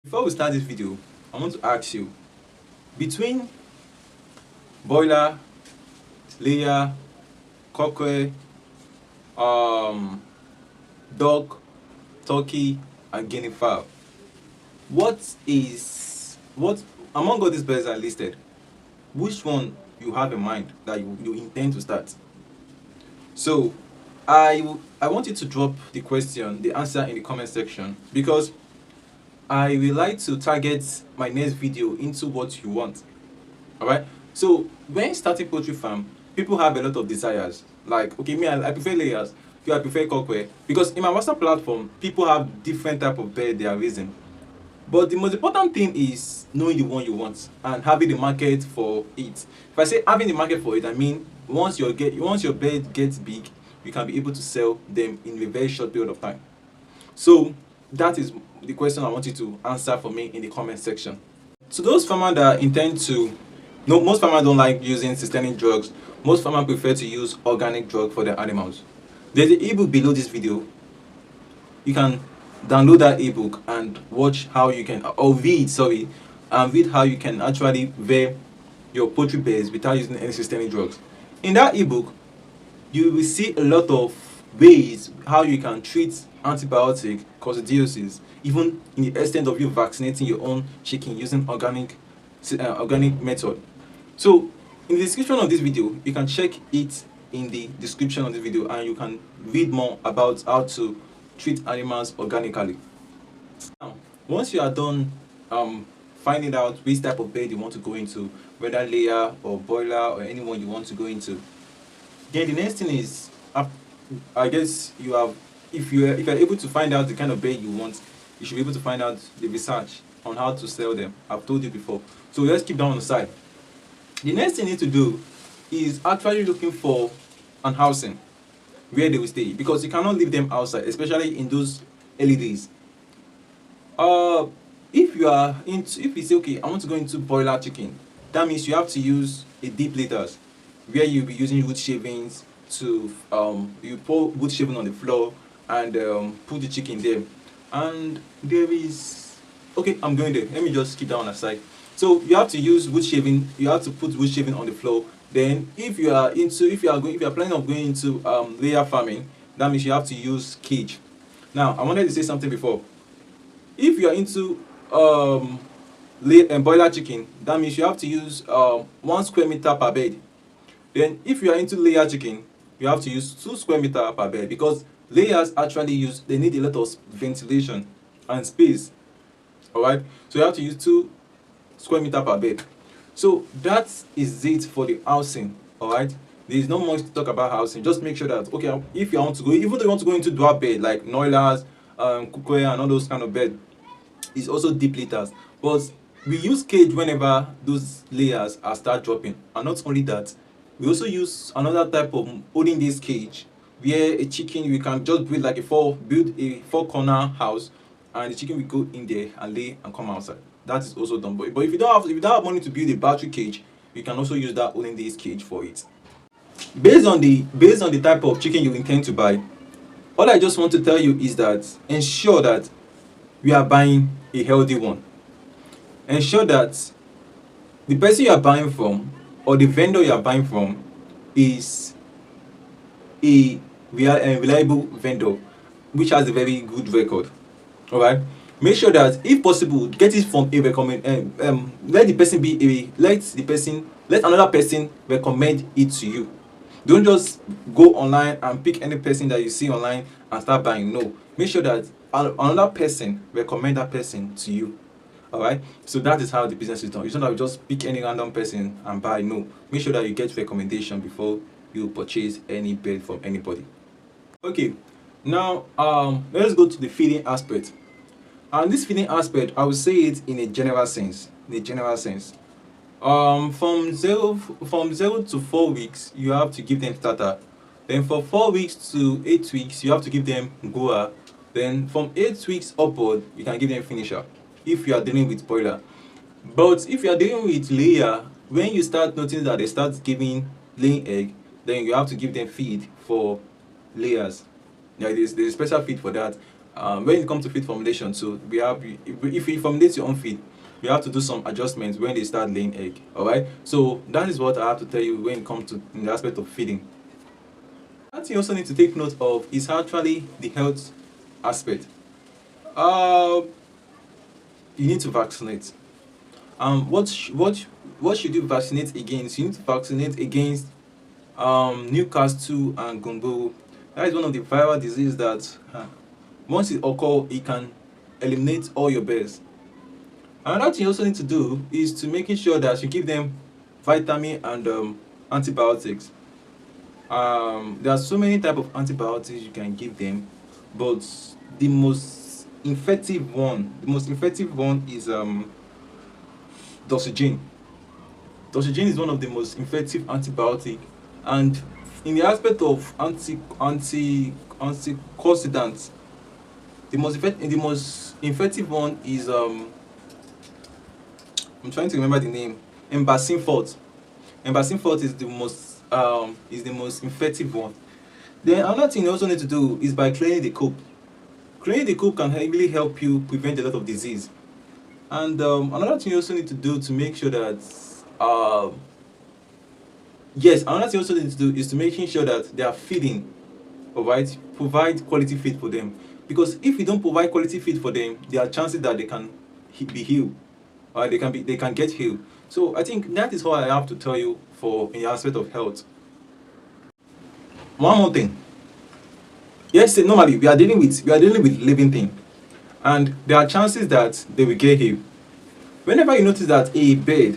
Before we start this video, I want to ask you, between broiler, layer, cockerel, duck, turkey, and guinea fowl, what among all these birds are listed, which one you have in mind that you intend to start? So I want you to drop the answer in the comment section, because I will like to target my next video into what you want. Alright? So when starting poultry farm, people have a lot of desires. Like, okay, me, I prefer layers, I prefer cockerel. Because in my WhatsApp platform, people have different type of bird they are raising. But the most important thing is knowing the one you want and having the market for it. If I say having the market for it, I mean once your bird gets big, you can be able to sell them in a very short period of time. So that is the question I want you to answer for me in the comment section. So those farmers that intend to, no, most farmers don't like using systemic drugs. Most farmers prefer to use organic drug for their animals. There's an ebook below this video. You can download that ebook and watch how you can, or read how you can actually rear your poultry birds without using any systemic drugs. In that ebook, you will see a lot of ways how you can treat antibiotic coccidiosis, even in the extent of you vaccinating your own chicken using organic method. So in the description of this video, you can check it in the description of the video, and you can read more about how to treat animals organically. Now, once you are done finding out which type of bed you want to go into, whether layer or broiler or anyone you want to go into, then the next thing is, I guess if you're able to find out the kind of bed you want, you should be able to find out the research on how to sell them. I've told you before. So let's keep that on the side. The next thing you need to do is actually looking for an housing where they will stay, because you cannot leave them outside, especially in those early days. If you say, okay, I want to go into broiler chicken, that means you have to use a deep litters where you'll be using wood shavings to you pour wood shaving on the floor and put the chicken there. And there is, okay, I'm going there, let me just keep that on the side. So you have to use wood shaving, you have to put wood shaving on the floor. Then if you are planning on going into layer farming, that means you have to use cage. Now I wanted to say something before. If you are into broiler chicken, that means you have to use 1 square meter per bed. Then if you are into layer chicken, you have to use 2 square meter per bed, because layers actually they need a lot of ventilation and space. Alright, so you have to use 2 square meter per bed. So that is it for the housing. Alright, there is not much to talk about housing. Just make sure that, okay, if you want to go, even though you want to go into dwarf bed like NOILERs, cockerel and all those kind of bed, it's also deep litters. But we use cage whenever those layers are start dropping. And not only that, we also use another type of holding this cage, where a chicken, we can just build a 4-corner house, and the chicken will go in there and lay and come outside. That is also done. But if you don't have money to build a battery cage, you can also use that holding this cage for it. Based on the type of chicken you intend to buy, all I just want to tell you is that ensure that we are buying a healthy one. Ensure that the person you are buying from, or the vendor you are buying from, is a reliable vendor which has a very good record. Alright, make sure that if possible, get it from a let another person recommend it to you. Don't just go online and pick any person that you see online and start buying. No, make sure that another person recommend that person to you. Alright, so that is how the business is done. You don't just pick any random person and buy. No, make sure that you get recommendation before you purchase any bird from anybody. Okay, now let's go to the feeding aspect. And this feeding aspect, I will say it in a general sense. From 0 to 4 weeks, you have to give them starter. Then for 4 weeks to 8 weeks, you have to give them goa. Then from 8 weeks upward, you can give them finisher, if you are dealing with broiler. But if you are dealing with layer, when you start noticing that they start laying egg, then you have to give them feed for layers. There's a special feed for that. When it comes to feed formulation, so we have, if you formulate your own feed, you have to do some adjustments when they start laying egg. All right, so that is what I have to tell you when it comes to in the aspect of feeding. What you also need to take note of is actually the health aspect. Uh, you need to vaccinate. What should you vaccinate against? You need to vaccinate against Newcastle and Gumbo. That is one of the viral diseases that once it occurs, it can eliminate all your birds. Another thing you also need to do is to making sure that you give them vitamin and antibiotics. There are so many type of antibiotics you can give them, but the most effective one is doxygen. Doxygen is one of the most effective antibiotic, and in the aspect of antioxidants, the most effective one is I'm trying to remember the name. Embassingfort. Embassingfort is the most effective one. Then another thing you also need to do is by cleaning the coop. Cleaning the coop can really help you prevent a lot of disease. And another thing you also need to do to make sure that another thing you also need to do is to making sure that they are feeding, alright, provide quality feed for them. Because if you don't provide quality feed for them, there are chances that they can be healed, or they can get healed. So I think that is what I have to tell you for in the aspect of health. One more thing. Yes, normally we are dealing with living thing, and there are chances that they will get healed. Whenever you notice that a bird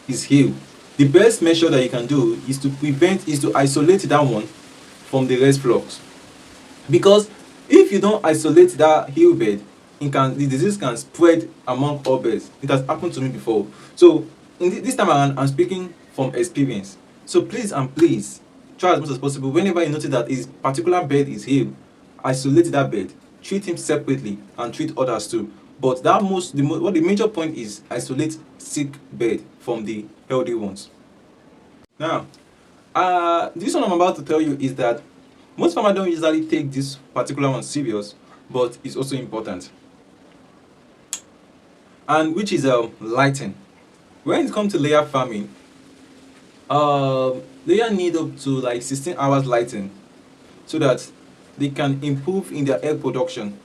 is healed, the best measure that you can do is to isolate that one from the rest flocks. Because if you don't isolate that healed bird, the disease can spread among all birds. It has happened to me before. So this time around, I'm speaking from experience. So please try as much as possible. Whenever you notice that a particular bird is healed, isolate that bird, treat him separately, and treat others too. But the major point is isolate sick bird from the healthy ones. Now, this one I'm about to tell you is that most farmers don't usually take this particular one serious, but it's also important. And which is lighting. When it comes to layer farming, layer need up to like 16 hours lighting so that they can improve in their egg production.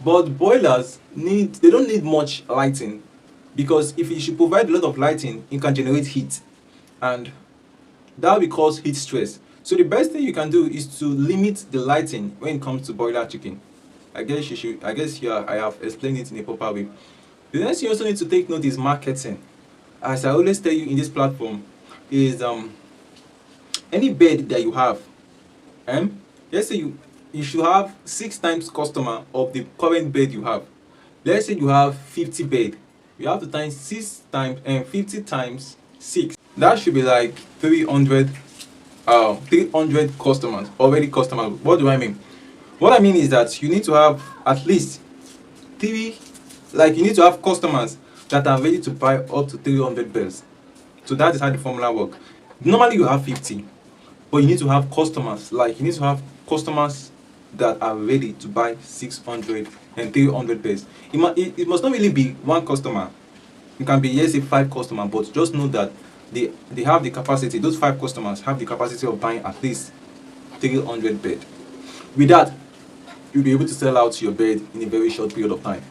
But broilers they don't need much lighting, because if you should provide a lot of lighting, it can generate heat, and that will cause heat stress. So the best thing you can do is to limit the lighting when it comes to broiler chicken. I have explained it in a proper way. The next thing you also need to take note is marketing. As I always tell you in this platform, is any bird that you have, let's say you should have 6 times customer of the current bird you have. Let's say you have 50 bird, you have to times 6 times and 50 times 6. That should be like 300 customers, already customers. What do I mean? What I mean is that you need to have at least you need to have customers that are ready to buy up to 300 birds. So that is how the formula works. Normally you have 50, but you need to have customers, that are ready to buy 600 and 300 birds. It must not really be one customer. It can be, yes, 5 customers, but just know that they have the capacity. Those 5 customers have the capacity of buying at least 300 birds. With that, you'll be able to sell out your bird in a very short period of time.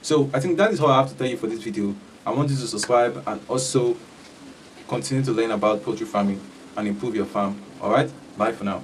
So I think that is all I have to tell you for this video. I want you to subscribe and also continue to learn about poultry farming and improve your farm. Alright, bye for now.